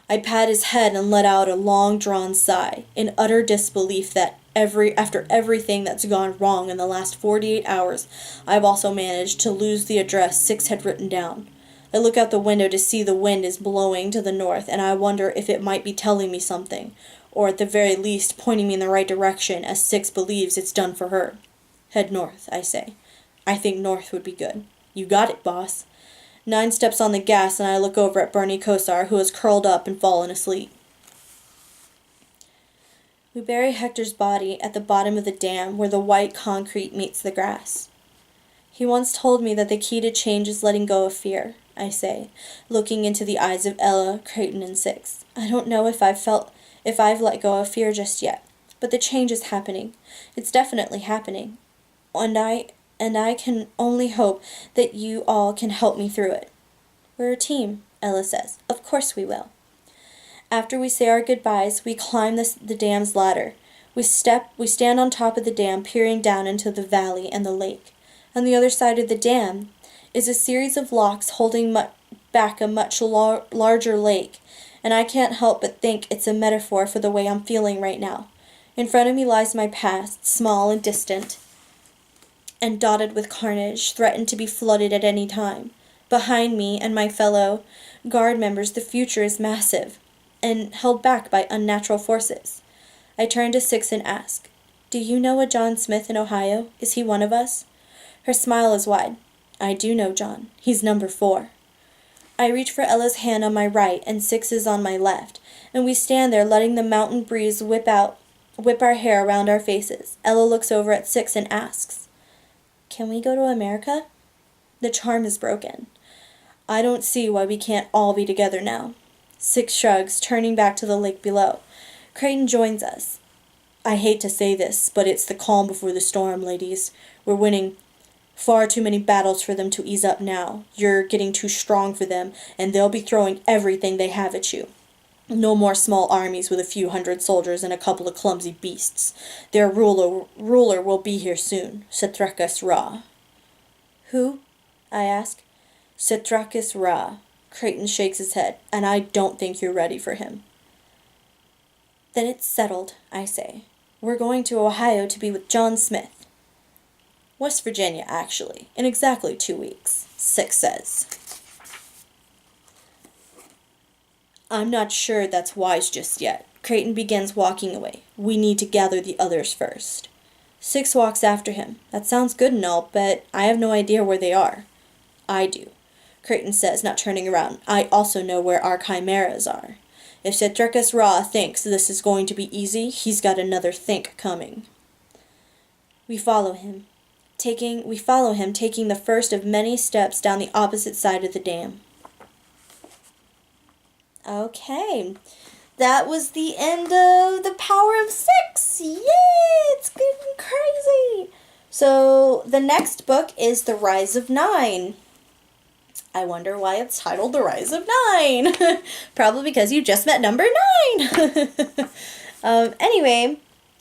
I pat his head and let out a long-drawn sigh, in utter disbelief that after everything that's gone wrong in the last 48 hours, I've also managed to lose the address Six had written down. I look out the window to see the wind is blowing to the north, and I wonder if it might be telling me something, or at the very least pointing me in the right direction, as Six believes it's done for her. Head north, I say. I think north would be good. You got it, boss. Nine steps on the gas, and I look over at Bernie Kosar, who has curled up and fallen asleep. We bury Hector's body at the bottom of the dam where the white concrete meets the grass. He once told me that the key to change is letting go of fear, I say, looking into the eyes of Ella, Creighton, and Six. I don't know if I've let go of fear just yet, but the change is happening. It's definitely happening. And I can only hope that you all can help me through it. We're a team, Ella says. Of course we will. After we say our goodbyes, we climb the dam's ladder. We stand on top of the dam, peering down into the valley and the lake. On the other side of the dam is a series of locks holding back a much larger lake, and I can't help but think it's a metaphor for the way I'm feeling right now. In front of me lies my past, small and distant, and dotted with carnage, threatened to be flooded at any time. Behind me and my fellow guard members, the future is massive, and held back by unnatural forces. I turn to Six and ask, Do you know a John Smith in Ohio? Is he one of us? Her smile is wide. I do know John. He's number 4. I reach for Ella's hand on my right and Six's on my left, and we stand there letting the mountain breeze whip our hair around our faces. Ella looks over at Six and asks, "Can we go to America?" The charm is broken. I don't see why we can't all be together now. Six shrugs, turning back to the lake below. Creighton joins us. I hate to say this, but it's the calm before the storm, ladies. We're winning far too many battles for them to ease up now. You're getting too strong for them, and they'll be throwing everything they have at you. No more small armies with a few hundred soldiers and a couple of clumsy beasts. Their ruler will be here soon, Satrakas Ra. Who? I ask. Satrakas Ra. Creighton shakes his head, and I don't think you're ready for him. Then it's settled, I say. We're going to Ohio to be with John Smith. West Virginia, actually, in exactly 2 weeks, Six says. I'm not sure that's wise just yet. Creighton begins walking away. We need to gather the others first. Six walks after him. That sounds good and all, but I have no idea where they are. I do, Creighton says, not turning around. I also know where our chimeras are. If Satrakas Ra thinks this is going to be easy, he's got another think coming. We follow him, taking the first of many steps down the opposite side of the dam. Okay, that was the end of The Power of Six. Yay, it's getting crazy. So the next book is The Rise of Nine. I wonder why it's titled The Rise of Nine. Probably because you just met number 9. Anyway,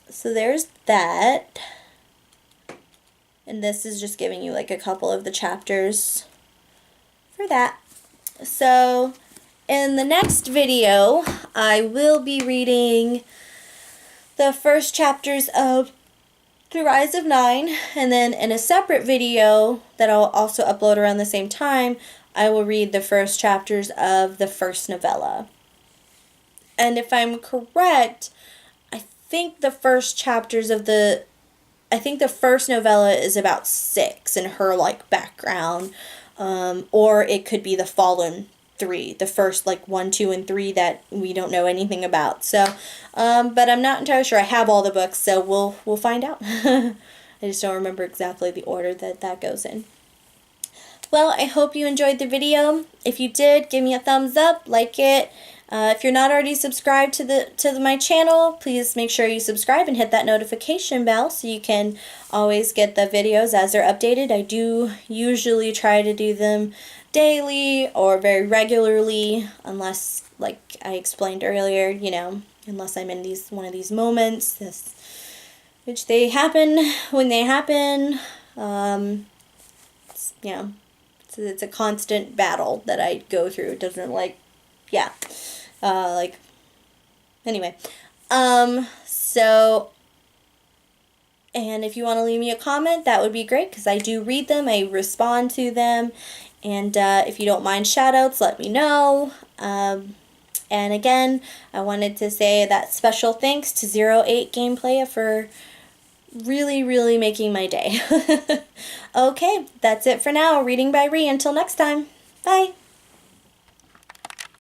so there's that. And this is just giving you like a couple of the chapters for that. So in the next video, I will be reading the first chapters of The Rise of Nine, and then in a separate video that I'll also upload around the same time, I will read the first chapters of the first novella. And if I'm correct, I think the first novella is about Six and her like background, or it could be the fallen 3, the first like 1, 2, and 3 that we don't know anything about. So, but I'm not entirely sure. I have all the books, so we'll find out. I just don't remember exactly the order that goes in. Well, I hope you enjoyed the video. If you did, give me a thumbs up, like it. If you're not already subscribed to my channel, please make sure you subscribe and hit that notification bell so you can always get the videos as they're updated. I do usually try to do them daily or very regularly, unless, like I explained earlier, unless I'm in one of these moments, which they happen when they happen. It's a constant battle that I go through. It doesn't anyway. And if you want to leave me a comment, that would be great, because I do read them, I respond to them, and if you don't mind shoutouts, let me know. And again, I wanted to say that special thanks to 08 Gameplay for really, really making my day. Okay, that's it for now. Reading by Ree. Until next time. Bye.